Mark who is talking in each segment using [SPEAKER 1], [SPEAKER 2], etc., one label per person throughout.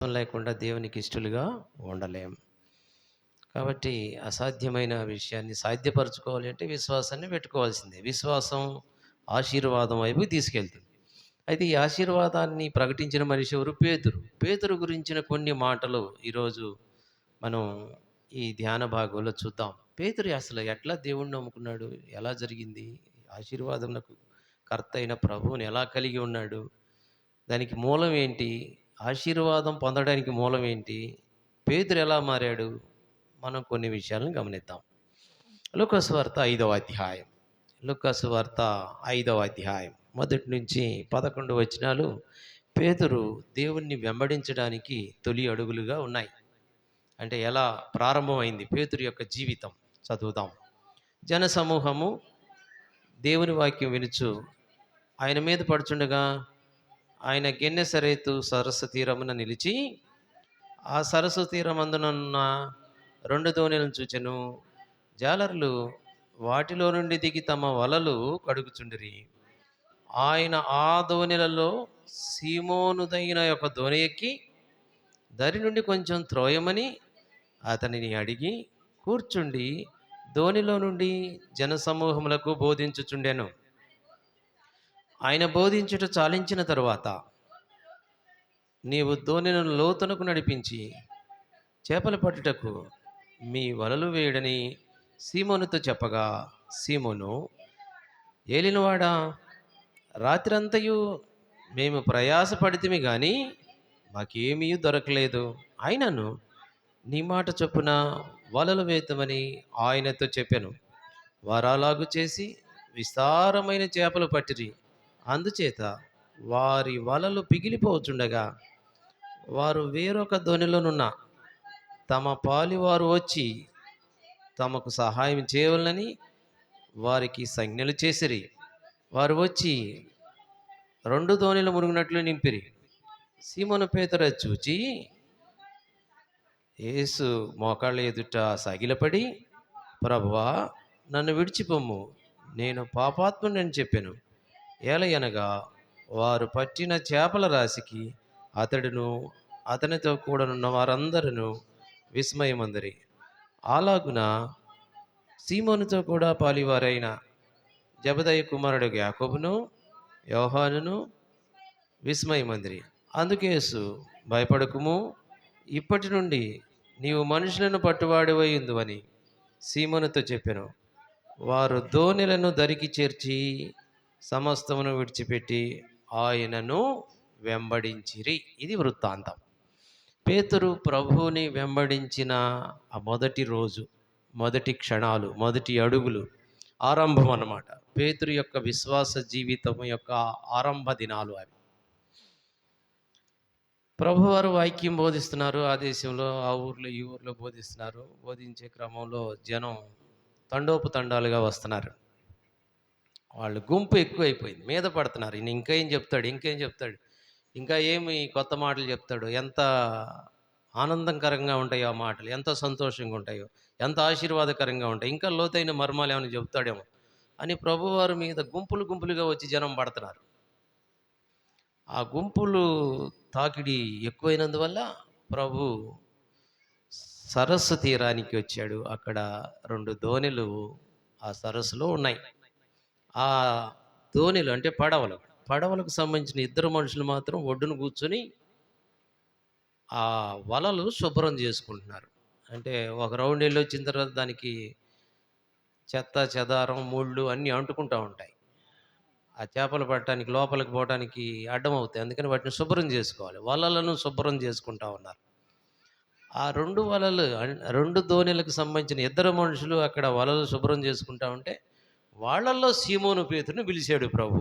[SPEAKER 1] లేకుండా దేవునికి ఇష్టలుగా ఉండలేం. కాబట్టి అసాధ్యమైన విషయాన్ని సాధ్యపరచుకోవాలి అంటే విశ్వాసాన్ని పెట్టుకోవాల్సిందే. విశ్వాసం ఆశీర్వాదం వైపు తీసుకెళ్తుంది. అయితే ఈ ఆశీర్వాదాన్ని ప్రకటించిన మనిషి ఎవరు? పేతురు. పేతురు గురించిన కొన్ని మాటలు ఈరోజు మనం ఈ ధ్యాన భాగంలో చూద్దాం. పేతురు అసలు ఎట్లా దేవుణ్ణి నమ్ముకున్నాడు? ఎలా జరిగింది? ఆశీర్వాదమునకు కర్త అయిన ప్రభువుని ఎలా కలిగి ఉన్నాడు? దానికి మూలం ఏంటి? ఆశీర్వాదం పొందడానికి మూలం ఏంటి? పేతురు ఎలా మారాడు? మనం కొన్ని విషయాలను గమనిద్దాం. లూకాసు వార్త 5వ అధ్యాయం. లూకాసు వార్త 5వ అధ్యాయం మొదటి నుంచి 11 వచనాలు పేతురు దేవుణ్ణి వెంబడించడానికి తొలి అడుగులుగా ఉన్నాయి. అంటే ఎలా ప్రారంభమైంది పేతురు యొక్క జీవితం చదువుదాం. జనసమూహము దేవుని వాక్యం వినుచు ఆయన మీద పడుచుండగా ఆయన గెన్నెసరేతు సరస్సు తీరమున నిలిచి ఆ సరస్సు తీరమందునున్న 2 దోణిలను చూచెను. జాలరులు వాటిలో నుండి దిగి తమ వలలు కడుగుచుండిరి. ఆయన ఆ దోణిలలో సీమోనుదైన ఒక దోణి ఎక్కి దరి నుండి కొంచెం త్రోయమని అతనిని అడిగి కూర్చుండి దోణిలో నుండి జనసమూహములకు బోధించుచుండెను. ఆయన బోధించుట చాలించిన తరువాత, నీవు దోణిను లోతునకు నడిపించి చేపలు పట్టుటకు మీ వలలు వేయడని సీమోనుతో చెప్పగా, సీమోను, ఏలినవాడా, రాత్రంతయు మేము ప్రయాసపడితిమి కానీ మాకేమీ దొరకలేదు. అయినను నీ మాట చొప్పున వలలు వేతమని ఆయనతో చెప్పాను. వారు అలాగు చేసి విస్తారమైన చేపలు పట్టిరి. అందుచేత వారి వలలు పిగిలిపోచుండగా వారు వేరొక దోణిలోనున్న తమ పాలివారు వచ్చి తమకు సహాయం చేయవలనని వారికి సంజ్ఞలు చేసిరి. వారు వచ్చి 2 దోణిలు మునిగినట్లు నింపిరి. సీమోను పేతురు చూచి యేసు మోకాళ్ళ ఎదుట సాగిలపడి, ప్రభువా, నన్ను విడిచిపొమ్ము, నేను పాపాత్ముడని చెప్పాను. ఏలయనగా వారు పట్టిన చేపల రాశికి అతడును అతనితో కూడనున్న వారందరూ విస్మయమందరి. అలాగున సీమోనుతో కూడా పాలివారైన జెబెదయి కుమారుడు యాకోబును యోహానును విస్మయమందిరి. అందుకేసు, భయపడకుము, ఇప్పటి నుండి నీవు మనుషులను పట్టువాడివై ఉందువని సీమోనుతో చెప్పెను. వారు దోణిలను దరికి చేర్చి సమస్తమును విడిచిపెట్టి ఆయనను వెంబడించిరి. ఇది వృత్తాంతం. పేతురు ప్రభువుని వెంబడించిన ఆ మొదటి రోజు, మొదటి క్షణాలు, మొదటి అడుగులు, ఆరంభం అన్నమాట. పేతురు యొక్క విశ్వాస జీవితం యొక్క ఆరంభ దినాలు అవి. ప్రభువారు వాక్యం బోధిస్తున్నారు. ఆ దేశంలో, ఆ ఊర్లో, ఈ ఊర్లో బోధిస్తున్నారు. బోధించే క్రమంలో జనం తండోపతండాలుగా వస్తున్నారు. వాళ్ళు గుంపు ఎక్కువైపోయింది, మీద పడుతున్నారు. ఈయన ఇంకా ఏం చెప్తాడు, ఇంకేం చెప్తాడు, ఇంకా ఏమి కొత్త మాటలు చెప్తాడు, ఎంత ఆనందకరంగా ఉంటాయో ఆ మాటలు, ఎంత సంతోషంగా ఉంటాయో, ఎంత ఆశీర్వాదకరంగా ఉంటాయి, ఇంకా లోతైన మర్మాలు ఏమైనా చెప్తాడేమో అని ప్రభువారి మీద గుంపులు గుంపులుగా వచ్చి జనం పడుతున్నారు. ఆ గుంపులు తాకిడి ఎక్కువైనందువల్ల ప్రభు సరస్సు తీరానికి వచ్చాడు. అక్కడ 2 దోణిలు ఆ సరస్సులో ఉన్నాయి. ఆ దోణిలు అంటే పడవలకు సంబంధించిన 2 మనుషులు మాత్రం ఒడ్డున కూర్చొని ఆ వలలు శుభ్రం చేసుకుంటున్నారు. అంటే ఒక రౌండ్ వెళ్ళి వచ్చిన తర్వాత దానికి చెత్త చెదారం ముళ్ళు అన్నీ అంటుకుంటూ ఉంటాయి. ఆ చేపలు పట్టడానికి లోపలికి పోవడానికి అడ్డం అవుతాయి. అందుకని వాటిని శుభ్రం చేసుకోవాలి. వలలను శుభ్రం చేసుకుంటా ఉన్నారు. ఆ 2 వలలు 2 దోణిలకు సంబంధించిన 2 మనుషులు అక్కడ వలలు శుభ్రం చేసుకుంటా ఉంటే వాళ్ళల్లో సీమోను పేతురుని పిలిచాడు ప్రభు.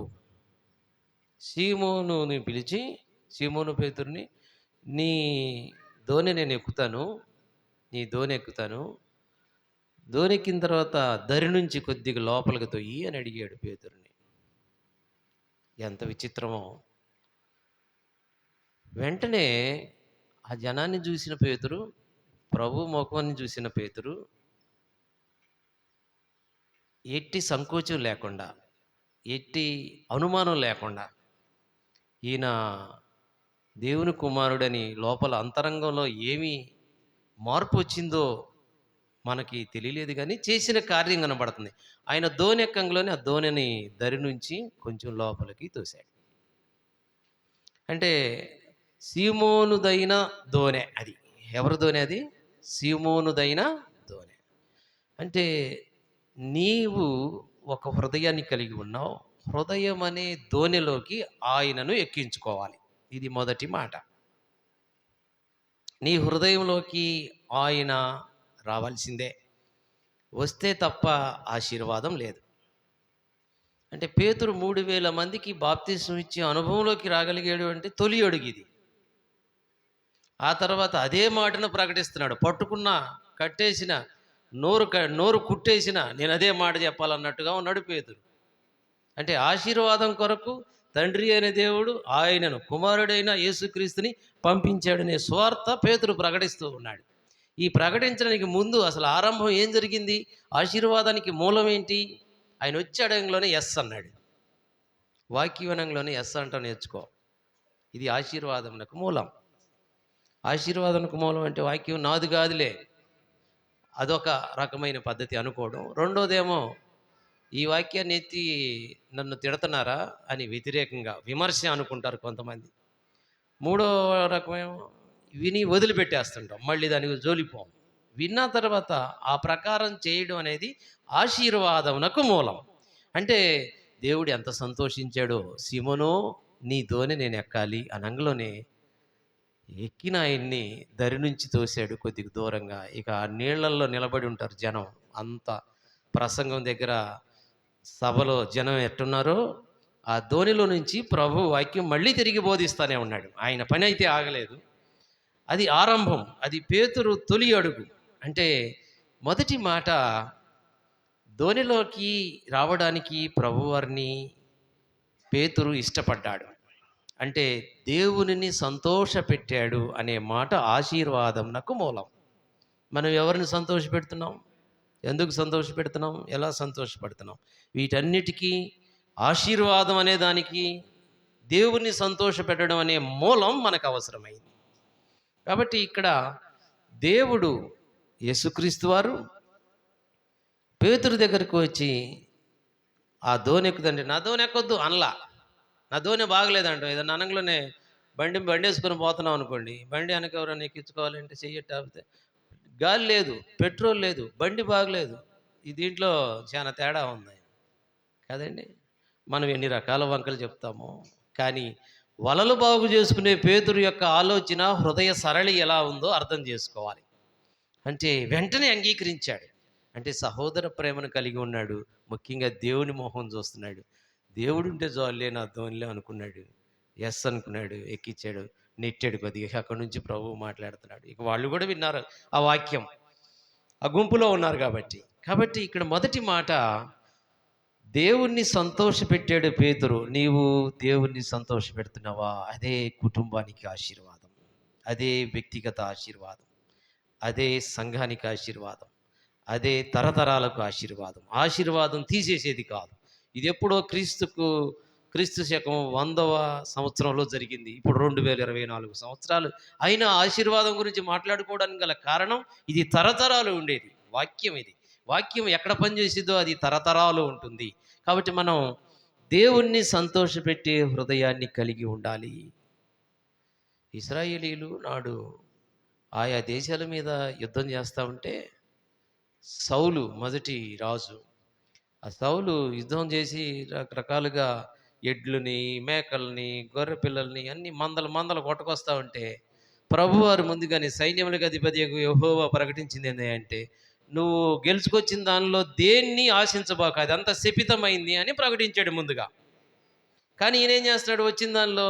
[SPEAKER 1] సీమోనుని పిలిచి, సీమోను పేతురుని, నీ దోణి నేను ఎక్కుతాను, నీ దోణి ఎక్కుతాను, దోణి ఎక్కిన తర్వాత దరి నుంచి కొద్దిగా లోపలికి తొయ్యి అని అడిగాడు పేతురుని. ఎంత విచిత్రమో! వెంటనే ఆ జనాన్ని చూసిన పేతురు, ప్రభు ముఖాన్ని చూసిన పేతురు ఎట్టి సంకోచం లేకుండా, ఎట్టి అనుమానం లేకుండా, ఈయన దేవుని కుమారుడని లోపల అంతరంగంలో ఏమి మార్పు వచ్చిందో మనకి తెలియలేదు కానీ చేసిన కార్యం కనబడుతుంది. ఆయన దోణి ఎక్కంగానే ఆ దోణిని దరి నుంచి కొంచెం లోపలికి తోసాడు. అంటే సీమోనుదైన దోనె అది. ఎవరి దోనె అది? సీమోనుదైన దోనె. అంటే నీవు ఒక హృదయాన్ని కలిగి ఉన్నావు. హృదయం అనే దోనెలోకి ఆయనను ఎక్కించుకోవాలి. ఇది మొదటి మాట. నీ హృదయంలోకి ఆయన రావాల్సిందే. వస్తే తప్ప ఆశీర్వాదం లేదు. అంటే పేతురు 3000 మందికి బాప్తిస్మం ఇచ్చే అనుభవంలోకి రాగలిగాడు అంటే తొలి అడుగు ఇది. ఆ తర్వాత అదే మాటను ప్రకటిస్తున్నాడు. పట్టుకున్న, కట్టేసిన, నోరు కుట్టేసిన నేను అదే మాట చెప్పాలన్నట్టుగా ఉన్నాడు పేతురు. అంటే ఆశీర్వాదం కొరకు తండ్రి అయిన దేవుడు ఆయనను కుమారుడైన యేసుక్రీస్తుని పంపించాడనే స్వార్థ పేతురు ప్రకటిస్తూ ఉన్నాడు. ఈ ప్రకటించడానికి ముందు అసలు ఆరంభం ఏం జరిగింది? ఆశీర్వాదానికి మూలం ఏంటి? ఆయన వచ్చి అడంలోనే ఎస్ అన్నాడు. వాక్యవనంలోనే ఎస్ అంటూ నేర్చుకో. ఇది ఆశీర్వాదమునకు మూలం. ఆశీర్వాదమునకు మూలం అంటే వాక్యం నాది కాదులే, అదొక రకమైన పద్ధతి అనుకోవడం. రెండోదేమో ఈ వాక్యాన్ని ఎత్తి నన్ను తిడుతున్నారా అని వ్యతిరేకంగా విమర్శ అనుకుంటారు కొంతమంది. మూడో రకమేమో విని వదిలిపెట్టేస్తుంటాం, మళ్ళీ దానికి జోలిపోం. విన్న తర్వాత ఆ ప్రకారం చేయడం అనేది ఆశీర్వాదమునకు మూలం. అంటే దేవుడు ఎంత సంతోషించాడో, సీమోనో నీ దోణి నేను ఎక్కాలి అనంగలోనే ఎక్కిన ఆయన్ని దరి నుంచి తోసాడు కొద్దిగా దూరంగా. ఇక ఆ నీళ్లల్లో నిలబడి ఉంటారు జనం. అంత ప్రసంగం దగ్గర సభలో జనం ఎట్టున్నారో ఆ ధోనిలో నుంచి ప్రభు వాక్యం మళ్ళీ తిరిగి బోధిస్తూనే ఉన్నాడు. ఆయన పని అయితే ఆగలేదు. అది ఆరంభం. అది పేతురు తొలి అడుగు. అంటే మొదటి మాట, ధోనిలోకి రావడానికి ప్రభువారిని పేతురు ఇష్టపడ్డాడు. అంటే దేవునిని సంతోషపెట్టాడు అనే మాట ఆశీర్వాదంనకు మూలం. మనం ఎవరిని సంతోషపెడుతున్నాం? ఎందుకు సంతోషపెడుతున్నాం? ఎలా సంతోషపడుతున్నాం? వీటన్నిటికీ ఆశీర్వాదం అనే దానికి దేవుని సంతోషపెట్టడం అనే మూలం మనకు అవసరమైంది. కాబట్టి ఇక్కడ దేవుడు యేసుక్రీస్తు వారు పేతురు దగ్గరకు వచ్చి ఆ దోణి ఎక్కుదండి, నా దోణి ఎక్కొద్దు అనలా. నా దోణి బాగలేదంట. ఏదన్నా అనంలోనే బండి వేసుకొని పోతున్నాం అనుకోండి, బండి వెనక ఎవరైనా ఎక్కించుకోవాలంటే చెయ్యట్టాపితే గాలి లేదు, పెట్రోల్ లేదు, బండి బాగలేదు. ఈ దీంట్లో చాలా తేడా ఉంది కదండి. మనం ఎన్ని రకాల వంకలు చెప్తామో, కానీ వలలు బాగు చేసుకునే పేతురు యొక్క ఆలోచన, హృదయ సరళి ఎలా ఉందో అర్థం చేసుకోవాలి. అంటే వెంటనే అంగీకరించాడు. అంటే సహోదర ప్రేమను కలిగి ఉన్నాడు. ముఖ్యంగా దేవుని మొహం చూస్తున్నాడు. దేవుడు ఉంటే జాలే నా ధోనిలే అనుకున్నాడు. ఎస్ అనుకున్నాడు, ఎక్కిచ్చాడు, నెట్టాడు కొద్దిగా. అక్కడి నుంచి ప్రభువు మాట్లాడుతున్నాడు. ఇక వాళ్ళు కూడా విన్నారు ఆ వాక్యం, ఆ గుంపులో ఉన్నారు కాబట్టి ఇక్కడ మొదటి మాట, దేవుణ్ణి సంతోషపెట్టాడు పేతురు. నీవు దేవుణ్ణి సంతోషపెడుతున్నావా? అదే కుటుంబానికి ఆశీర్వాదం, అదే వ్యక్తిగత ఆశీర్వాదం, అదే సంఘానికి ఆశీర్వాదం, అదే తరతరాలకు ఆశీర్వాదం. ఆశీర్వాదం తీసేసేది కాదు. ఇది ఎప్పుడో క్రీస్తు శకం 100వ సంవత్సరంలో జరిగింది. ఇప్పుడు 2024 సంవత్సరాలు అయినా ఆశీర్వాదం గురించి మాట్లాడుకోవడానికి గల కారణం, ఇది తరతరాలు ఉండేది వాక్యం. ఇది వాక్యం ఎక్కడ పనిచేసిద్దో అది తరతరాలు ఉంటుంది. కాబట్టి మనం దేవుణ్ణి సంతోషపెట్టే హృదయాన్ని కలిగి ఉండాలి. ఇశ్రాయేలీలు నాడు ఆయా దేశాల మీద యుద్ధం చేస్తూ ఉంటే, సౌలు మొదటి రాజు, ఆ సౌలు యుద్ధం చేసి రకరకాలుగా ఎడ్లని, మేకల్ని, గొర్రె పిల్లల్ని అన్ని మందలు కొట్టుకొస్తూ ఉంటే, ప్రభువారు ముందుగానే సైన్యములకు అధిపతి యెహోవా ప్రకటించింది ఏంటంటే, నువ్వు గెలుచుకొచ్చిన దానిలో దేన్ని ఆశించబాక, అదంతా శపితమైంది అని ప్రకటించాడు ముందుగా. కానీ ఈయనేం చేస్తాడు? వచ్చిన దానిలో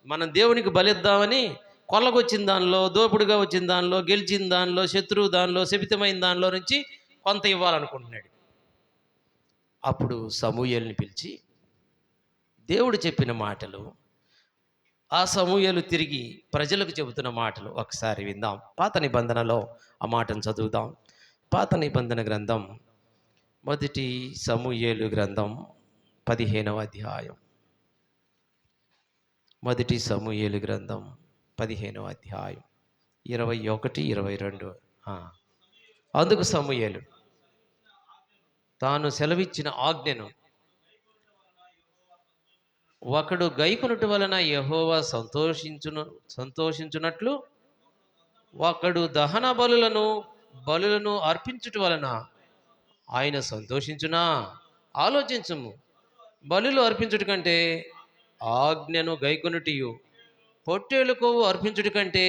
[SPEAKER 1] మనం దేవునికి బలిద్దామని కొల్లగొచ్చిన దానిలో, దోపుడుగా వచ్చిన దానిలో, గెలిచిన దానిలో, శత్రువు దానిలో, శపితమైన దానిలో నుంచి కొంత ఇవ్వాలనుకుంటున్నాడు. అప్పుడు సమూయేలుని పిలిచి దేవుడు చెప్పిన మాటలు, ఆ సమూయేలు తిరిగి ప్రజలకు చెబుతున్న మాటలు ఒకసారి విందాం. పాత నిబంధనలో ఆ మాటను చదువుదాం. పాత నిబంధన గ్రంథం, మొదటి సమూయేలు గ్రంథం 15వ అధ్యాయం. మొదటి సమూయేలు గ్రంథం 15వ అధ్యాయం 21, 22. అందుకు సమూయేలు తాను సెలవిచ్చిన ఆజ్ఞను ఒకడు గైకొనుట వలన యెహోవా సంతోషించునట్లు ఒకడు దహన బలులను అర్పించుట వలన ఆయన సంతోషించునా? ఆలోచించుము. బలులు అర్పించుట కంటే ఆజ్ఞను గైకొనుటయు, పొట్టేలు కొవ్వు అర్పించుట కంటే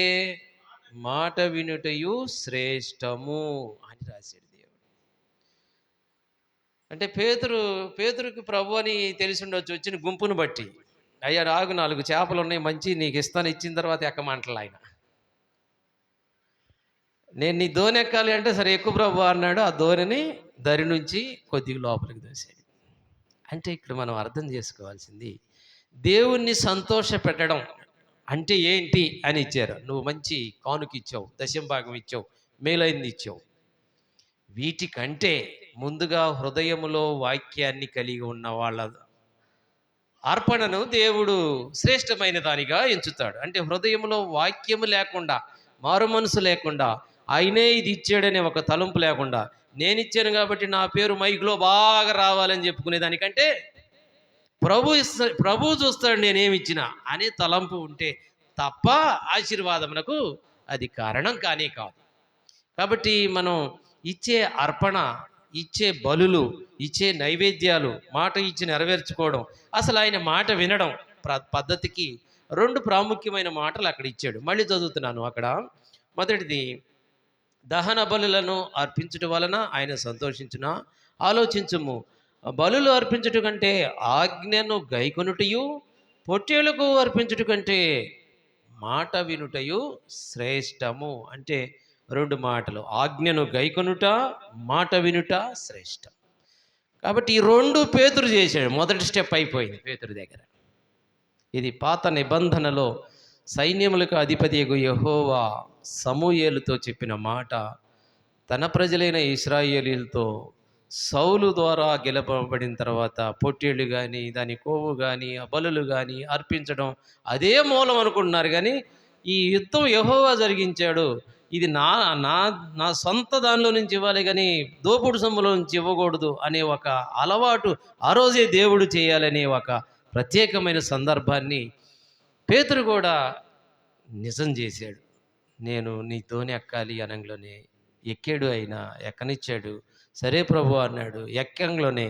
[SPEAKER 1] మాట వినుటయు శ్రేష్టము అని రాశాడు దేవుడు. అంటే పేతురుకి ప్రభు అని తెలిసి ఉండొచ్చు వచ్చిన గుంపును బట్టి. అయ్యా రాగు 4 చేపలు ఉన్నాయి మంచి, నీకు ఇస్తాను, ఇచ్చిన తర్వాత ఎక్కమంటలు ఆయన. నేను నీ దోణి ఎక్కాలి అంటే సరే ఎక్కువ ప్రభు అన్నాడు. ఆ దోణిని దరి నుంచి కొద్దిగా లోపలికి దోశాడు. అంటే ఇక్కడ మనం అర్థం చేసుకోవాల్సింది, దేవుణ్ణి సంతోష పెట్టడం అంటే ఏంటి అని ఇచ్చారు. నువ్వు మంచి కానుక ఇచ్చావు, దశంభాగం ఇచ్చావు, మేలైంది ఇచ్చావు. వీటికంటే ముందుగా హృదయములో వాక్యాన్ని కలిగి ఉన్న వాళ్ళ అర్పణను దేవుడు శ్రేష్టమైన దానిగా ఎంచుతాడు. అంటే హృదయంలో వాక్యము లేకుండా, మారు మనసు లేకుండా, ఆయనే ఇది ఇచ్చాడనే ఒక తలంపు లేకుండా, నేను ఇచ్చాను కాబట్టి నా పేరు మైక్లో బాగా రావాలని చెప్పుకునే దానికంటే ప్రభు చూస్తాడు నేనేమి ఇచ్చినా అనే తలంపు ఉంటే తప్ప ఆశీర్వాదమునకు అది కారణం కానే కాదు. కాబట్టి మనం ఇచ్చే అర్పణ, ఇచ్చే బలులు, ఇచ్చే నైవేద్యాలు, మాట ఇచ్చి నెరవేర్చుకోవడం, అసలు ఆయన మాట వినడం పద్ధతికి 2 ప్రాముఖ్యమైన మాటలు అక్కడ ఇచ్చాడు. మళ్ళీ చదువుతున్నాను. అక్కడ మొదటిది, దహన బలులను అర్పించుట వలన ఆయన సంతోషించున. ఆలోచించుము. బలులు అర్పించుట కంటే ఆజ్ఞను గైకొనుటయు, పొట్టేలకు అర్పించుట కంటే మాట వినుటయు శ్రేష్టము. అంటే 2 మాటలు, ఆజ్ఞను గైకొనుట, మాట వినుట శ్రేష్టం. కాబట్టి ఈ 2 పేతురు చేశాడు. మొదటి స్టెప్ అయిపోయింది పేతురు దగ్గర. ఇది పాత నిబంధనలో సైన్యములకు అధిపతియగు యెహోవా సమూయేలుతో చెప్పిన మాట తన ప్రజలైన ఇశ్రాయేలీలతో సౌలు ద్వారా గెలపబడిన తర్వాత పొట్టేళ్ళు కానీ, దాని కొవ్వు కానీ, ఆ బలులు కానీ అర్పించడం అదే మూలం అనుకుంటున్నారు. కానీ ఈ యుద్ధం యెహోవా జరిగించాడు, ఇది నా నా నా సొంత దానిలో నుంచి ఇవ్వాలి కానీ దోపుడు సొమ్ములో నుంచి ఇవ్వకూడదు అనే ఒక అలవాటు ఆ రోజే దేవుడు చేయాలనే ఒక ప్రత్యేకమైన సందర్భాన్ని పేతురు కూడా నిజం చేశాడు. నేను నీతోనే ఎక్కాలి అనంలోనే ఎక్కాడు. ఆయన ఎక్కనిచ్చాడు. సరే ప్రభు అన్నాడు. ఎక్కంలోనే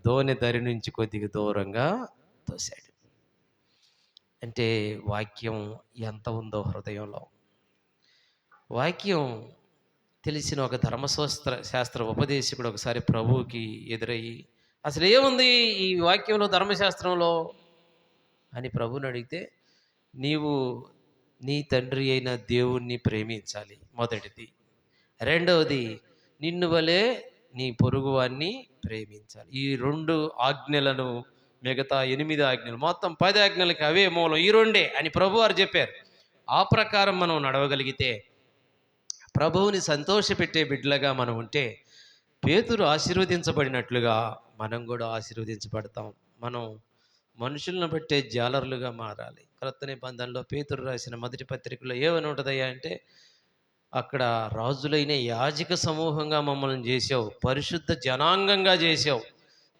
[SPEAKER 1] దోణి దరి నుంచి కొద్దిగా దూరంగా తోశాడు. అంటే వాక్యం ఎంత ఉందో హృదయంలో. వాక్యం తెలిసిన ఒక శాస్త్ర ఉపదేశకుడు ఒకసారి ప్రభువుకి ఎదురయ్యి, అసలు ఏముంది ఈ వాక్యంలో, ధర్మశాస్త్రంలో అని ప్రభువుని అడిగితే, నీవు నీ తండ్రి అయిన దేవుణ్ణి ప్రేమించాలి మొదటిది. రెండవది, నిన్ను వలె నీ పొరుగువాన్ని ప్రేమించాలి. ఈ 2 ఆజ్ఞలను, మిగతా 8 ఆజ్ఞలు, మొత్తం 10 ఆజ్ఞలకి అవే మూలం, ఈ 2 అని ప్రభువారు చెప్పారు. ఆ ప్రకారం మనం నడవగలిగితే, ప్రభువుని సంతోషపెట్టే బిడ్డలుగా మనం ఉంటే, పేతురు ఆశీర్వదించబడినట్లుగా మనం కూడా ఆశీర్వదించబడతాం. మనం మనుషులను బట్టే జాలరులుగా మారాలి. క్రొత్త నిబంధనలో పేతురు రాసిన మొదటి పత్రికలో ఏమని ఉంటుందయ్యా అంటే, అక్కడ రాజులైన యాజక సమూహంగా మమ్మల్ని చేసావు, పరిశుద్ధ జనాంగంగా చేసావు,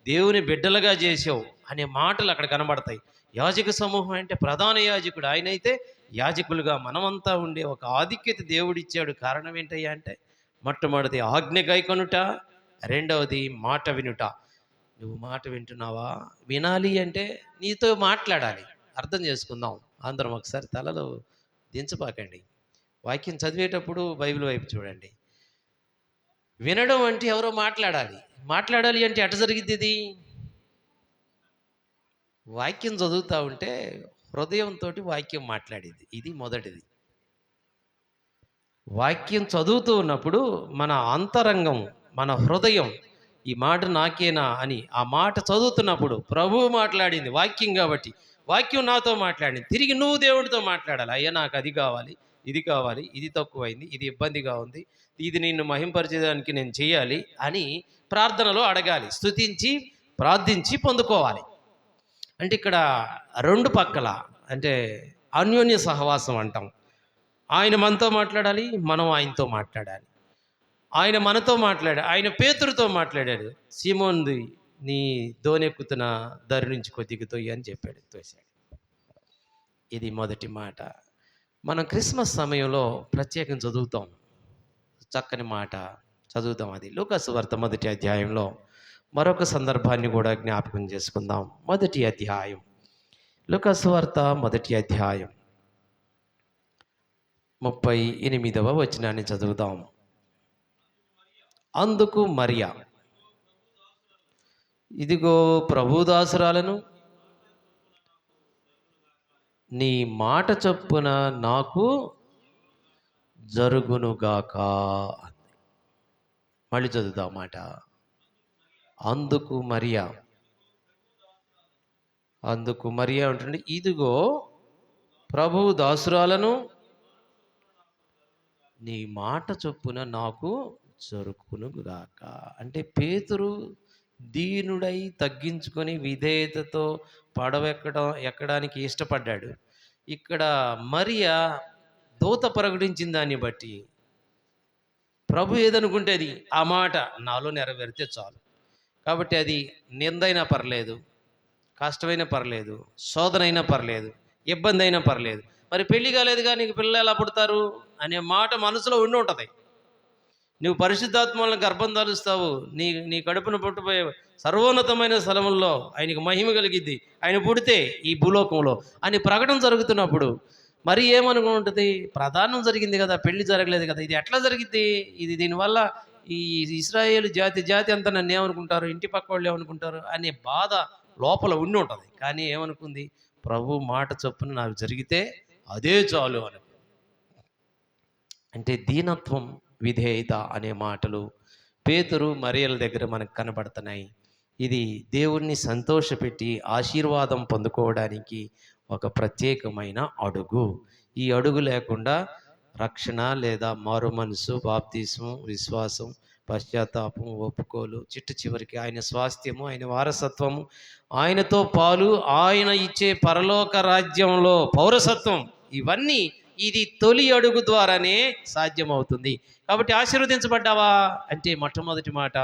[SPEAKER 1] దేవుని బిడ్డలుగా చేసావు అనే మాటలు అక్కడ కనబడతాయి. యాజక సమూహం అంటే ప్రధాన యాజకుడు, ఆయన అయితే యాజకులుగా మనమంతా ఉండే ఒక ఆధిక్యత దేవుడిచ్చాడు. కారణం ఏంటయ్యా అంటే, మొట్టమొదటి ఆజ్ఞ గైకొనుట, రెండవది మాట వినుట. నువ్వు మాట వింటున్నావా? వినాలి అంటే నీతో మాట్లాడాలి. అర్థం చేసుకుందాం. అందరం ఒకసారి తలలు దించబాకండి. వాక్యం చదివేటప్పుడు బైబిల్ వైపు చూడండి. వినడం అంటే ఎవరో మాట్లాడాలి. మాట్లాడాలి అంటే ఎట జరిగింది ఇది? వాక్యం చదువుతూ ఉంటే హృదయంతో వాక్యం మాట్లాడేది. ఇది మొదటిది. వాక్యం చదువుతూ ఉన్నప్పుడు మన అంతరంగం, మన హృదయం, ఈ మాట నాకేనా అని ఆ మాట చదువుతున్నప్పుడు ప్రభువు మాట్లాడింది వాక్యం కాబట్టి, వాక్యం నాతో మాట్లాడింది. తిరిగి నువ్వు దేవుడితో మాట్లాడాలి. అయ్యా నాకు అది కావాలి, ఇది కావాలి, ఇది తక్కువైంది, ఇది ఇబ్బందిగా ఉంది, ఇది నిన్ను మహింపరిచేదానికి నేను చేయాలి అని ప్రార్థనలో అడగాలి. స్తుతించి ప్రార్థించి పొందుకోవాలి. అంటే ఇక్కడ 2 పక్కల అంటే అన్యోన్య సహవాసం అంటాం. ఆయన మనతో మాట్లాడాలి, మనం ఆయనతో మాట్లాడాలి. ఆయన మనతో మాట్లాడాడు. ఆయన పేతురుతో మాట్లాడాడు. సీమోన్‌ది నీ దోనెక్కుతున్న దరి నుంచి కొద్దిగా తొయ్యి అని చెప్పాడు. తోసాడు. ఇది మొదటి మాట. మనం క్రిస్మస్ సమయంలో ప్రత్యేకంగా చదువుతాం. చక్కని మాట చదువుతాం. అది లూకాసు వార్త మొదటి అధ్యాయంలో మరొక సందర్భాన్ని కూడా జ్ఞాపకం చేసుకుందాం. మొదటి అధ్యాయం లూకాసు వార్త మొదటి అధ్యాయం 38వ వచనాన్ని చదువుదాం. అందుకు మరియ, ఇదిగో ప్రభుదాసురాలను, నీ మాట చొప్పున నాకు జరుగునుగాక. మళ్ళీ చదువుదాం మాట. అందుకు మరియ అంటుంది, ఇదిగో ప్రభు దాసురాలను, నీ మాట చొప్పున నాకు జరుగునుగాక. అంటే పేతురు దీనుడై తగ్గించుకొని విధేయతతో ఎక్కడానికి ఇష్టపడ్డాడు. ఇక్కడ మరియ దూత ప్రకటించిన దాన్ని బట్టి ప్రభు ఏదనుకుంటే అది ఆ మాట నాలో నెరవేరితే చాలు. కాబట్టి అది నిందైనా పర్లేదు, కష్టమైనా పర్లేదు, శోధన అయినా పర్లేదు, ఇబ్బంది అయినా పర్లేదు. మరి పెళ్లి కాలేదుగా నీకు పిల్లలు ఎలా పుడతారు అనే మాట మనసులో ఉండి ఉంటుంది. నువ్వు పరిశుద్ధాత్మ వలన గర్భం ధరిస్తావు, నీ నీ కడుపున పుట్టబోయే సర్వోన్నతమైన స్థలముల్లో ఆయనకు మహిమ కలిగిద్ది, ఆయన పుడితే ఈ భూలోకంలో అని ప్రకటన జరుగుతున్నప్పుడు మరి ఏమనుకుంటుంది? ప్రధానం జరిగింది కదా, పెళ్లి జరగలేదు కదా, ఇది ఎట్లా జరిగిద్ది? దీనివల్ల ఈ ఇశ్రాయేలు జాతి అంతా నన్ను ఏమనుకుంటారు, ఇంటి పక్క వాళ్ళు ఏమనుకుంటారు అనే బాధ లోపల ఉండి ఉంటుంది. కానీ ఏమనుకుంది? ప్రభు మాట చొప్పున నాకు జరిగితే అదే చాలు అని. అంటే దీనత్వం, విధేయత అనే మాటలు పేతురు మరియల దగ్గర మనకు కనబడుతున్నాయి. ఇది దేవుణ్ణి సంతోషపెట్టి ఆశీర్వాదం పొందుకోవడానికి ఒక ప్రత్యేకమైన అడుగు. ఈ అడుగు లేకుండా రక్షణ లేదా మారు మనసు, బాప్తిస్మం, విశ్వాసం, పశ్చాత్తాపం, ఒప్పుకోలు, చివరికి ఆయన స్వాస్థ్యము, ఆయన వారసత్వము, ఆయనతో పాలు, ఆయన ఇచ్చే పరలోక రాజ్యంలో పౌరసత్వం, ఇవన్నీ ఇది తొలి అడుగు ద్వారానే సాధ్యమవుతుంది. కాబట్టి ఆశీర్వదించబడ్డావా అంటే మొట్టమొదటి మాట,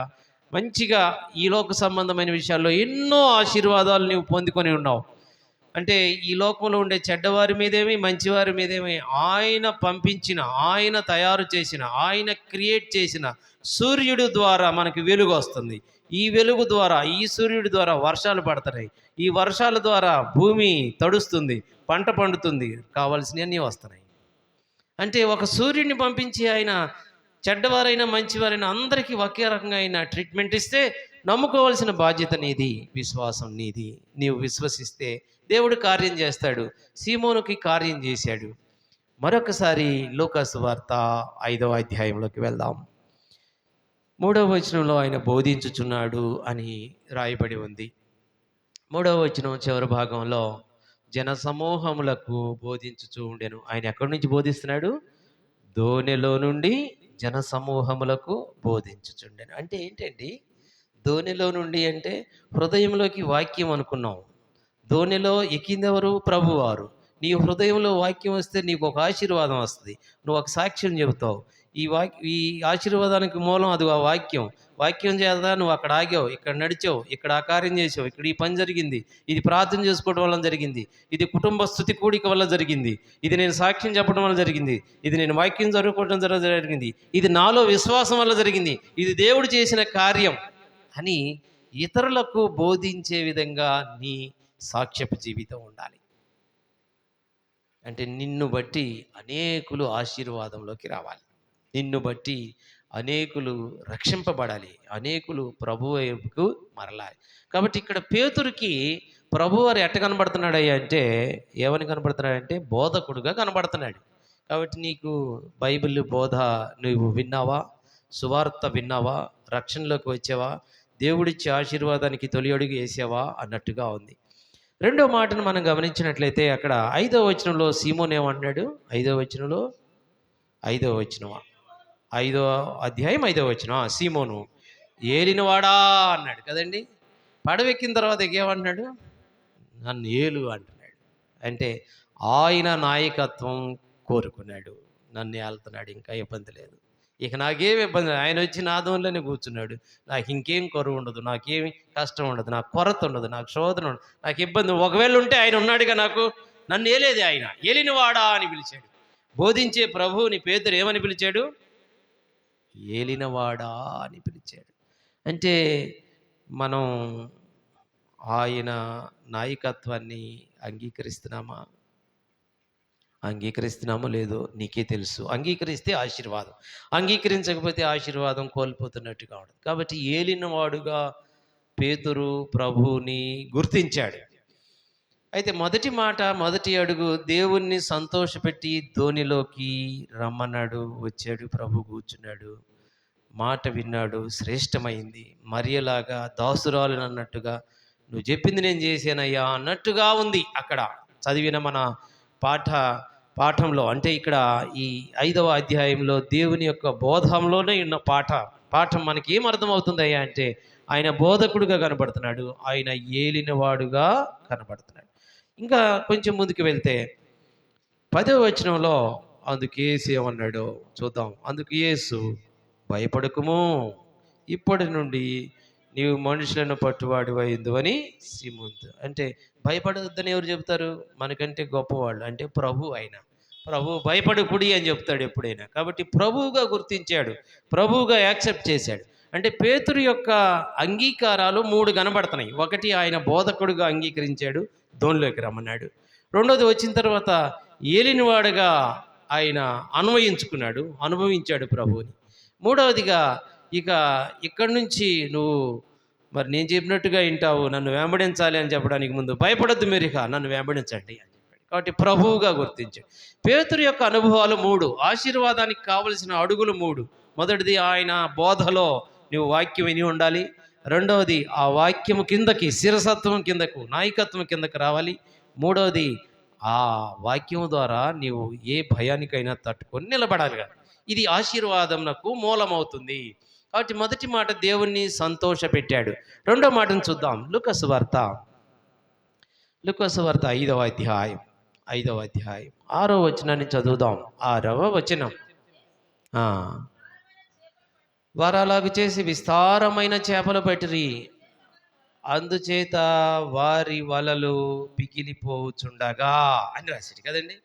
[SPEAKER 1] మంచిగా ఈ లోక సంబంధమైన విషయాల్లో ఎన్నో ఆశీర్వాదాలు నీవు పొందుకొని ఉన్నావు. అంటే ఈ లోకంలో ఉండే చెడ్డవారి మీదేమి, మంచివారి మీదేమి ఆయన పంపించిన, ఆయన తయారు చేసిన, ఆయన క్రియేట్ చేసిన సూర్యుడు ద్వారా మనకి వెలుగు వస్తుంది. ఈ వెలుగు ద్వారా, ఈ సూర్యుడి ద్వారా వర్షాలు పడుతున్నాయి. ఈ వర్షాల ద్వారా భూమి తడుస్తుంది, పంట పండుతుంది, కావాల్సినవన్నీ వస్తున్నాయి. అంటే ఒక సూర్యుడిని పంపించి ఆయన చెడ్డవారైనా మంచివారైనా అందరికీ ఒకే రకంగా ఆయన ట్రీట్మెంట్ ఇస్తే నమ్ముకోవాల్సిన బాధ్యత నీది, విశ్వాసం నీది. నీవు విశ్వసిస్తే దేవుడు కార్యం చేస్తాడు. సీమోనుకి కార్యం చేశాడు. మరొకసారి లూకాసు వార్త 5వ అధ్యాయంలోకి వెళ్దాం. 3వ వచనంలో ఆయన బోధించుచున్నాడు అని రాయబడి ఉంది. 3వ వచనం చివరి భాగంలో జన సమూహములకు బోధించుచూ ఉండెను. ఆయన ఎక్కడి నుంచి బోధిస్తున్నాడు? దోణిలో నుండి జన సమూహములకు బోధించుచుండెను. అంటే ఏంటండి దోణిలో నుండి అంటే? హృదయంలోకి వాక్యం అనుకున్నాం. దోణిలో ఎక్కిందెవరు? ప్రభువారు. నీ హృదయంలో వాక్యం వస్తే నీకు ఒక ఆశీర్వాదం వస్తుంది, నువ్వు ఒక సాక్ష్యం చెబుతావు. ఈ ఆశీర్వాదానికి మూలం అది ఆ వాక్యం. వాక్యం చేత నువ్వు అక్కడ ఆగావు, ఇక్కడ నడిచావు, ఇక్కడ ఆ కార్యం చేసావు, ఇక్కడ ఈ పని జరిగింది, ఇది ప్రార్థన చేసుకోవడం వల్ల జరిగింది, ఇది కుటుంబ స్థుతి కూడిక వల్ల జరిగింది, ఇది నేను సాక్ష్యం చెప్పడం వల్ల జరిగింది, ఇది నేను వాక్యం జరుగుకోవడం జరిగింది, ఇది నాలో విశ్వాసం వల్ల జరిగింది, ఇది దేవుడు చేసిన కార్యం అని ఇతరులకు బోధించే విధంగా నీ సాక్ష్యపు జీవితం ఉండాలి. అంటే నిన్ను బట్టి అనేకులు ఆశీర్వాదంలోకి రావాలి, నిన్ను బట్టి అనేకులు రక్షింపబడాలి, అనేకులు ప్రభు వైపుకు మరలాలి. కాబట్టి ఇక్కడ పేతురుకి ప్రభువారు ఎట్ట కనబడుతున్నాడయ్యా అంటే, ఏమని కనబడుతున్నాడంటే బోధకుడుగా కనబడుతున్నాడు. కాబట్టి నీకు బైబిల్ బోధ నువ్వు విన్నావా, సువార్త విన్నావా, రక్షణలోకి వచ్చావా, దేవుడిచ్చే ఆశీర్వాదానికి తొలి అడుగు వేసావా అన్నట్టుగా ఉంది. రెండో మాటను మనం గమనించినట్లయితే అక్కడ 5వ వచనంలో సీమోన్ ఏమన్నాడు? 5వ వచనంలో 5వ వచనం 5వ అధ్యాయం 5వ వచనం, సీమోను ఏలినవాడా అన్నాడు కదండి. పడవెక్కిన తర్వాత ఏమంటున్నాడు? నన్ను ఏలు అంటున్నాడు. అంటే ఆయన నాయకత్వం కోరుకున్నాడు. నన్ను ఏళ్తున్నాడు, ఇంకా ఇబ్బంది లేదు. ఇక నాకేమి ఇబ్బంది లేదు. ఆయన వచ్చి నా దోనిలోనే కూర్చున్నాడు. నాకు ఇంకేం కరువు ఉండదు, నాకేమి కష్టం ఉండదు, నాకు కొరత ఉండదు, నాకు శోధన ఉండదు, నాకు ఇబ్బంది. ఒకవేళ ఉంటే ఆయన ఉన్నాడుగా నాకు. నన్ను ఏలేదే ఆయన, ఏలినవాడా అని పిలిచాడు. బోధించే ప్రభువుని పేతురు ఏమని పిలిచాడు? ఏలినవాడా అని పిలిచాడు. అంటే మనం ఆయన నాయకత్వాన్ని అంగీకరిస్తున్నామా? అంగీకరిస్తున్నామో లేదో నీకే తెలుసు. అంగీకరిస్తే ఆశీర్వాదం, అంగీకరించకపోతే ఆశీర్వాదం కోల్పోతున్నట్టుగా ఉండదు. కాబట్టి ఏలినవాడుగా పేతురు ప్రభువుని గుర్తించాడు. అయితే మొదటి మాట, మొదటి అడుగు, దేవుణ్ణి సంతోషపెట్టి ధోనిలోకి రమ్మన్నాడు. వచ్చాడు, ప్రభు కూర్చున్నాడు, మాట విన్నాడు, శ్రేష్టమైంది. మరియలాగా దాసురాలు అన్నట్టుగా, నువ్వు చెప్పింది నేను చేశానయ్యా అన్నట్టుగా ఉంది అక్కడ చదివిన మన పాఠ పాఠంలో. అంటే ఇక్కడ ఈ 5వ అధ్యాయంలో దేవుని యొక్క బోధంలోనే ఉన్న పాఠం మనకి ఏం అర్థమవుతుందయ్యా అంటే, ఆయన బోధకుడుగా కనబడుతున్నాడు, ఆయన ఏలినవాడుగా కనబడుతున్నాడు. ఇంకా కొంచెం ముందుకు వెళ్తే 10వ వచనంలో అందుకు యేసు ఏమన్నాడో చూద్దాం. అందుకు యేసు, భయపడకుము, ఇప్పటి నుండి నీవు మనుషులను పట్టువాడివైందు అని సీమోనుతో. అంటే భయపడొద్దని ఎవరు చెప్తారు? మనకంటే గొప్పవాళ్ళు, అంటే ప్రభు. ఆయన ప్రభు భయపడకుడి అని చెప్తాడు ఎప్పుడైనా. కాబట్టి ప్రభువుగా గుర్తించాడు, ప్రభువుగా యాక్సెప్ట్ చేశాడు. అంటే పేతురు యొక్క అంగీకారాలు 3 కనబడుతున్నాయి. ఒకటి, ఆయన బోధకుడుగా అంగీకరించాడు, దోనిలోకి రమ్మన్నాడు. రెండోది, వచ్చిన తర్వాత ఏలినవాడుగా ఆయన అన్వయించుకున్నాడు, అనుభవించాడు ప్రభువుని. మూడవదిగా, ఇక ఇక్కడి నుంచి నువ్వు మరి నేను చెప్పినట్టుగా వింటావు, నన్ను వెంబడించాలి అని చెప్పడానికి ముందు, భయపడొద్దు మీరు, ఇక నన్ను వెంబడించండి అని చెప్పాడు. కాబట్టి ప్రభువుగా గుర్తించాడు. పేతురు యొక్క అనుభవాలు 3, ఆశీర్వాదానికి కావలసిన అడుగులు 3. మొదటిది, ఆయన బోధలో నువ్వు వాక్యం విని ఉండాలి. రెండవది, ఆ వాక్యము కిందకి, శిరసత్వం కిందకు, నాయకత్వం కిందకు రావాలి. మూడవది, ఆ వాక్యం ద్వారా నీవు ఏ భయానికైనా తట్టుకొని నిలబడాలి కదా. ఇది ఆశీర్వాదంకు మూలమవుతుంది. కాబట్టి మొదటి మాట, దేవుణ్ణి సంతోషపెట్టాడు. రెండో మాటను చూద్దాం. లూకాసు వార్త 5వ అధ్యాయం 6వ వచనాన్ని చదువుదాం. 6వ వచనం. వారు అలాగ చేసి విస్తారమైన చేపలు పట్టిరి, అందుచేత వారి వలలు పిగిలిపోచుండగా అని రాశాడు కదండి.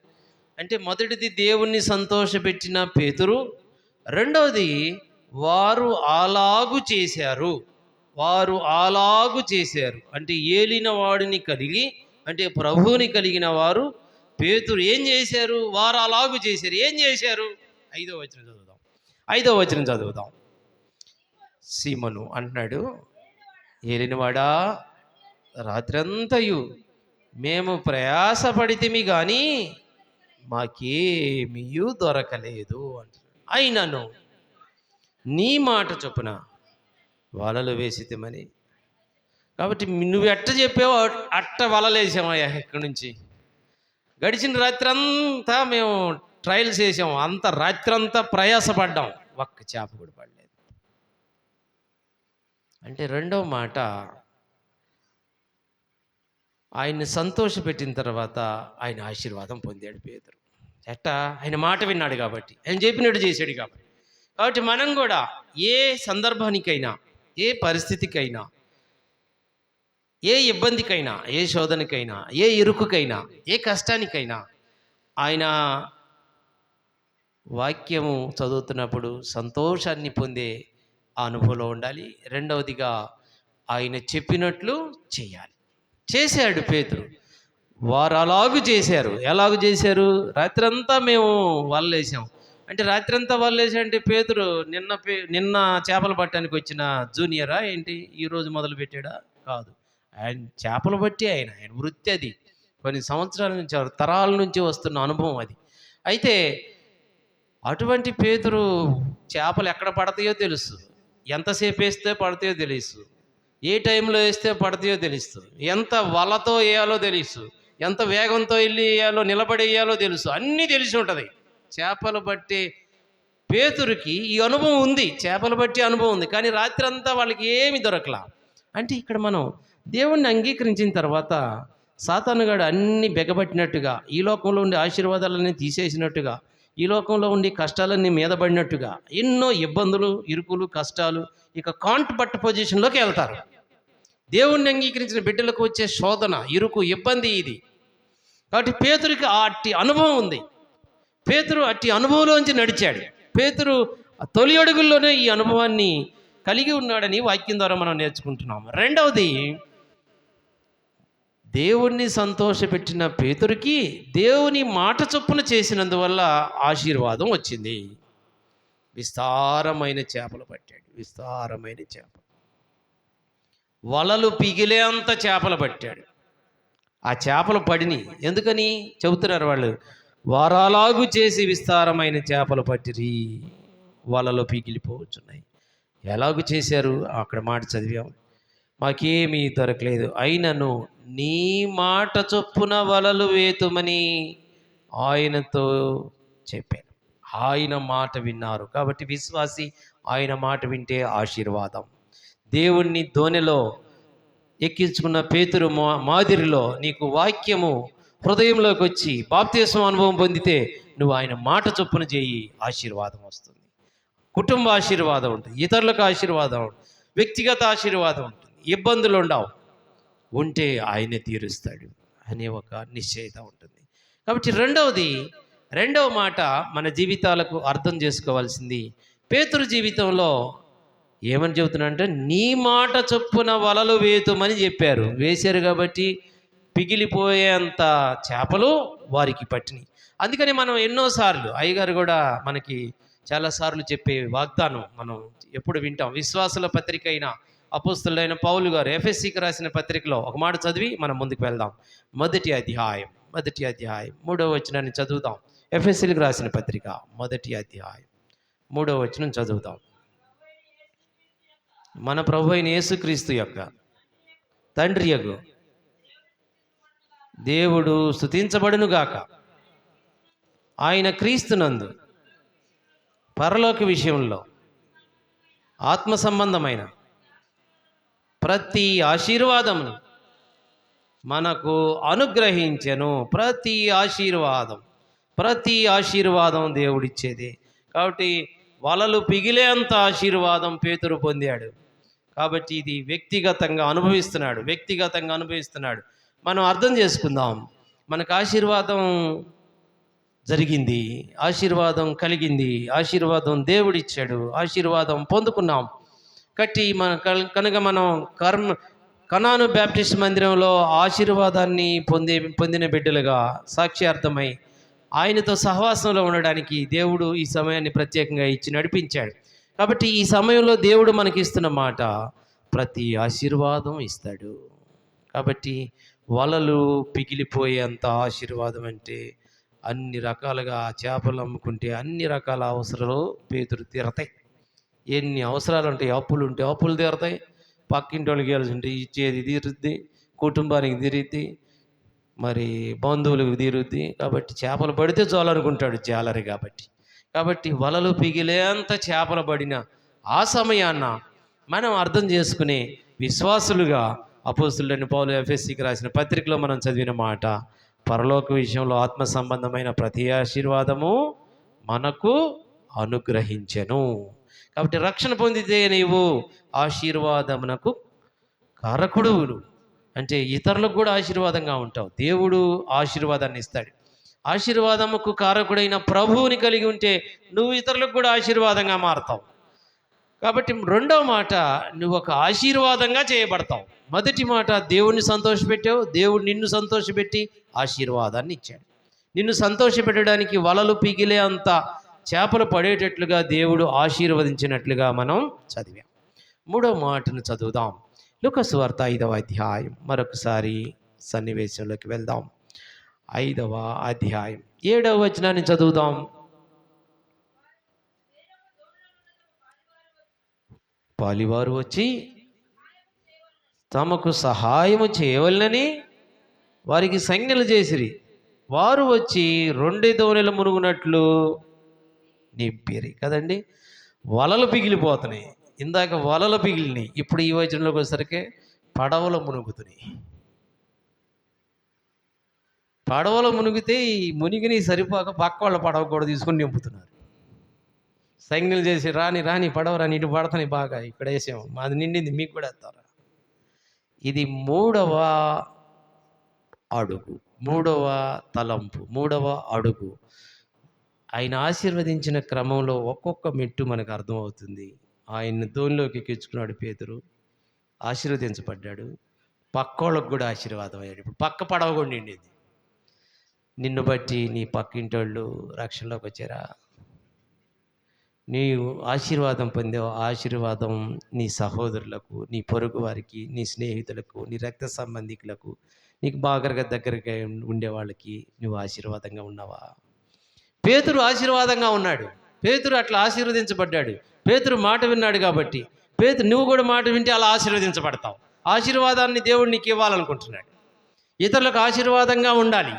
[SPEAKER 1] అంటే మొదటిది దేవుణ్ణి సంతోషపెట్టిన పేతురు. రెండవది, వారు అలాగు చేశారు. అంటే ఏలిన వాడిని కలిగి, అంటే ప్రభువుని కలిగిన వారు పేతురు ఏం చేశారు? వారు అలాగు చేశారు. ఏం చేశారు? 5వ వచనం చదువుదాం. సీమోను అంటున్నాడు, ఏలినవాడా, రాత్రంతయు మేము ప్రయాసపడితిమి కానీ మాకేమీ దొరకలేదు అంటున్నాడు. అయినను నీ మాట చొప్పున వలలు వేసితిమని. కాబట్టి నువ్వు ఎట్ట చెప్పావో అట్ట వలలేసామయ్యా. ఇక్కడి నుంచి గడిచిన రాత్రంతా మేము ట్రయల్స్ చేసాము, అంత రాత్రంతా ప్రయాసపడ్డాం, ఒక్క చేప కూడా పడలేదు. అంటే రెండవ మాట, ఆయన్ని సంతోషపెట్టిన తర్వాత ఆయన ఆశీర్వాదం పొందాడు పేతురు. ఎట్టా? ఆయన మాట విన్నాడు కాబట్టి, ఆయన చెప్పినట్టు చేశాడు కాబట్టి. కాబట్టి మనం కూడా ఏ సందర్భానికైనా, ఏ పరిస్థితికైనా, ఏ ఇబ్బందికైనా, ఏ శోధనకైనా, ఏ ఇరుకుకైనా, ఏ కష్టానికైనా ఆయన వాక్యము చదువుతున్నప్పుడు సంతోషాన్ని పొందే ఆ అనుభవంలో ఉండాలి. రెండవదిగా, ఆయన చెప్పినట్లు చేయాలి. చేశాడు పేతురు. వారు అలాగూ చేశారు. ఎలాగూ చేశారు? రాత్రంతా మేము వలలేసాం. అంటే రాత్రంతా వలలేసామంటే పేతురు నిన్న చేపలు పట్టడానికి వచ్చిన జూనియరా ఏంటి? ఈరోజు మొదలు పెట్టాడా? కాదు. ఆయన చేపలు బట్టి ఆయన వృత్తి అది. కొన్ని సంవత్సరాల నుంచి, తరాల నుంచి వస్తున్న అనుభవం అది. అయితే అటువంటి పేతురు చేపలు ఎక్కడ పడతాయో తెలుసు, ఎంతసేపు వేస్తే పడతాయో తెలుసు, ఏ టైంలో వేస్తే పడతాయో తెలుసు, ఎంత వలతో వేయాలో తెలుసు, ఎంత వేగంతో వెళ్ళి వేయాలో, నిలబడి వేయాలో తెలుసు, అన్నీ తెలిసి ఉంటుంది. చేపలు బట్టి పేతురుకి ఈ అనుభవం ఉంది, చేపలు బట్టి అనుభవం ఉంది. కానీ రాత్రి అంతా వాళ్ళకి ఏమి దొరకలా. అంటే ఇక్కడ మనం దేవుణ్ణి అంగీకరించిన తర్వాత సాతానుగాడు అన్ని బెగబట్టినట్టుగా, ఈ లోకంలో ఉండే ఆశీర్వాదాలన్నీ తీసేసినట్టుగా, ఈ లోకంలో ఉండే కష్టాలన్నీ మీద పడినట్టుగా ఎన్నో ఇబ్బందులు, ఇరుకులు, కష్టాలు, ఇక కాంట్ బట్ట పొజిషన్లోకి వెళ్తారు. దేవుణ్ణి అంగీకరించిన బిడ్డలకు వచ్చే శోధన, ఇరుకు, ఇబ్బంది ఇది. కాబట్టి పేతురికి అట్టి అనుభవం ఉంది. పేతురు అట్టి అనుభవంలోంచి నడిచాడు. పేతురు తొలి అడుగుల్లోనే ఈ అనుభవాన్ని కలిగి ఉన్నాడని వాక్యం ద్వారా మనం నేర్చుకుంటున్నాము. రెండవది, దేవుణ్ణి సంతోషపెట్టిన పేతురికి దేవుని మాట చొప్పున చేసినందువల్ల ఆశీర్వాదం వచ్చింది. విస్తారమైన చేపలు పట్టాడు. విస్తారమైన చేపలు, వలలు పిగిలేంత చేపలు పట్టాడు. ఆ చేపలు పడిని ఎందుకని చెబుతున్నారు వాళ్ళు, వారాలాగు చేసి విస్తారమైన చేపలు పట్టిరి, వలలు పిగిలిపోవచ్చున్నాయి. ఎలాగూ చేశారు అక్కడ మాట చదివాం. మాకేమీ దొరకలేదు, అయినను నీ మాట చొప్పున వలలు వేతుమని ఆయనతో చెప్పాను. ఆయన మాట విన్నారు. కాబట్టి విశ్వాసి ఆయన మాట వింటే ఆశీర్వాదం. దేవుణ్ణి దోణిలో ఎక్కించుకున్న పేతురు మాదిరిలో నీకు వాక్యము హృదయంలోకి వచ్చి బాప్తిస్మ అనుభవం పొందితే నువ్వు ఆయన మాట చొప్పున చేయి, ఆశీర్వాదం వస్తుంది. కుటుంబ ఆశీర్వాదం ఉంటుంది, ఇతరులకు ఆశీర్వాదం ఉంటుంది, వ్యక్తిగత ఆశీర్వాదం ఉంటుంది. ఇబ్బందులు ఉండవు, ఉంటే ఆయనే తీరుస్తాడు అనే ఒక నిశ్చయత ఉంటుంది. కాబట్టి రెండవ మాట మన జీవితాలకు అర్థం చేసుకోవాల్సింది. పేతురు జీవితంలో ఏమని చెబుతున్నా నీ మాట చొప్పున వలలు వేతుమని చెప్పారు. వేశారు కాబట్టి పిగిలిపోయేంత చేపలు వారికి పట్టినాయి. అందుకని మనం ఎన్నోసార్లు అయ్యగారు కూడా మనకి చాలాసార్లు చెప్పే వాగ్దానం మనం ఎప్పుడు వింటాం. విశ్వాసుల పత్రిక అయిన అపోస్తలుడైన పౌలు గారు ఎఫెసీకి రాసిన పత్రికలో ఒక మాట చదివి మనం ముందుకు వెళ్దాం. మొదటి అధ్యాయం 3వ వచనాన్ని చదువుదాం. ఎఫెసీలకు రాసిన పత్రిక 1వ అధ్యాయం 3వ వచనం చదువుదాం. మన ప్రభు అయిన యేసుక్రీస్తు యొక్క తండ్రి యగు దేవుడు స్తుతించబడునుగాక. ఆయన క్రీస్తునందు పరలోక విషయంలో ఆత్మ సంబంధమైన ప్రతి ఆశీర్వాదమును మనకు అనుగ్రహించెను. ప్రతి ఆశీర్వాదం దేవుడిచ్చేది. కాబట్టి వలలు పిగిలేంత ఆశీర్వాదం పేతురు పొందాడు. కాబట్టి ఇది వ్యక్తిగతంగా అనుభవిస్తున్నాడు. మనం అర్థం చేసుకుందాం. మనకు ఆశీర్వాదం జరిగింది, ఆశీర్వాదం కలిగింది, ఆశీర్వాదం దేవుడిచ్చాడు, ఆశీర్వాదం పొందుకున్నాం. కనుక మనం కనాను బ్యాప్టిస్ట్ మందిరంలో ఆశీర్వాదాన్ని పొందిన బిడ్డలుగా సాక్ష్యార్థమై ఆయనతో సహవాసంలో ఉండడానికి దేవుడు ఈ సమయాన్ని ప్రత్యేకంగా ఇచ్చి నడిపించాడు. కాబట్టి ఈ సమయంలో దేవుడు మనకిస్తున్న మాట, ప్రతి ఆశీర్వాదం ఇస్తాడు. కాబట్టి వలలు పిగిలిపోయేంత ఆశీర్వాదం అంటే అన్ని రకాలుగా చేపలు అమ్ముకుంటే అన్ని రకాల అవసరాలు పేతురు తీరతాయి. ఎన్ని అవసరాలు ఉంటాయి, అప్పులు ఉంటే అప్పులు తీరతాయి, పక్కింటి వాళ్ళకి ఇవ్వాల్సి ఉంటే ఇచ్చేది తీరుద్ది, కుటుంబానికి తీరుద్ది, మరి బంధువులకు తీరుద్ది. కాబట్టి చేపలు పడితే చాలనుకుంటాడు జాలరి. కాబట్టి వలలు పిగిలేంత చేపలు పడిన ఆ సమయాన్న మనం అర్థం చేసుకునే విశ్వాసులుగా అపోస్తలుడైన పౌలు ఎఫెసీకి రాసిన పత్రికలో మనం చదివిన మాట, పరలోక విషయంలో ఆత్మ సంబంధమైన ప్రతి ఆశీర్వాదము మనకు అనుగ్రహించెను. కాబట్టి రక్షణ పొందితే నీవు ఆశీర్వాదమునకు కారకుడు, అంటే ఇతరులకు కూడా ఆశీర్వాదంగా ఉంటావు. దేవుడు ఆశీర్వాదాన్ని ఇస్తాడు. ఆశీర్వాదముకు కారకుడైన ప్రభువుని కలిగి ఉంటే నువ్వు ఇతరులకు కూడా ఆశీర్వాదంగా మారతావు. కాబట్టి రెండవ మాట, నువ్వు ఒక ఆశీర్వాదంగా చేయబడతావు. మొదటి మాట, దేవుణ్ణి సంతోషపెట్టావు, దేవుడు నిన్ను సంతోషపెట్టి ఆశీర్వాదాన్ని ఇచ్చాడు. నిన్ను సంతోషపెట్టడానికి వలలు పిగిలే అంత చేపలు పడేటట్లుగా దేవుడు ఆశీర్వదించినట్లుగా మనం చదివాం. మూడవ మాటను చదువుదాం. లూకా సువార్త 5వ అధ్యాయం, మరొకసారి సన్నివేశంలోకి వెళ్దాం. 5వ అధ్యాయం 7వ వచనాన్ని చదువుదాం. పాలివారు వచ్చి తమకు సహాయము చేయవలనని వారికి సంజ్ఞలు చేసిరి. వారు వచ్చి 2 దోణెలు మునుగునట్లు నింపిరి. కదండి, వలలు పిగిలిపోతున్నాయి. ఇందాక వలలు పిగిలినాయి, ఇప్పుడు ఈ వచనంలోకి వచ్చేసరికి పడవలు మునుగుతున్నాయి. పడవలో మునిగితే ఈ మునిగిని సరిపోక పక్క వాళ్ళ పడవ కూడా తీసుకొని నింపుతున్నారు. సంజ్ఞలు చేసి రాని రాని పడవ రాని ఇటు పడతాని బాగా ఇక్కడ వేసాం మాది నిండింది మీకు కూడా వేస్తారా. ఇది మూడవ అడుగు, మూడవ తలంపు, మూడవ అడుగు. ఆయన ఆశీర్వదించిన క్రమంలో ఒక్కొక్క మెట్టు మనకు అర్థమవుతుంది. ఆయన దోనిలోకి ఎక్కించుకున్నాడు పేతురు, ఆశీర్వదించబడ్డాడు, పక్కోళ్ళకు కూడా ఆశీర్వాదం అయ్యాడు. ఇప్పుడు పక్క పడవ కూడా నిండింది. నిన్ను బట్టి నీ పక్కింటోళ్ళు రక్షణలోకి వచ్చారా? నీవు ఆశీర్వాదం పొందావు. ఆశీర్వాదం నీ సహోదరులకు, నీ పొరుగు వారికి, నీ స్నేహితులకు, నీ రక్త సంబంధికులకు, నీకు బాగా దగ్గరగా ఉండే వాళ్ళకి నువ్వు ఆశీర్వాదంగా ఉన్నావా? పేతురు ఆశీర్వాదంగా ఉన్నాడు. పేతురు అట్లా ఆశీర్వదించబడ్డాడు. పేతురు మాట విన్నాడు కాబట్టి నువ్వు కూడా మాట వింటే అలా ఆశీర్వదించబడతావు. ఆశీర్వాదాన్ని దేవుడు నీకు ఇవ్వాలనుకుంటున్నాడు. ఇతరులకు ఆశీర్వాదంగా ఉండాలి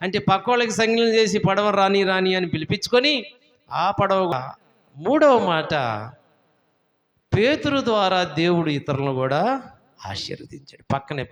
[SPEAKER 1] అంటే పక్కోళ్ళకి సంజ్ఞలు చేసి పడవ రాని రాని అని పిలిపించుకొని ఆ పడవ. మూడవ మాట, పేతురు ద్వారా దేవుడు ఇతరులను కూడా ఆశీర్వదించాడు. పక్కనే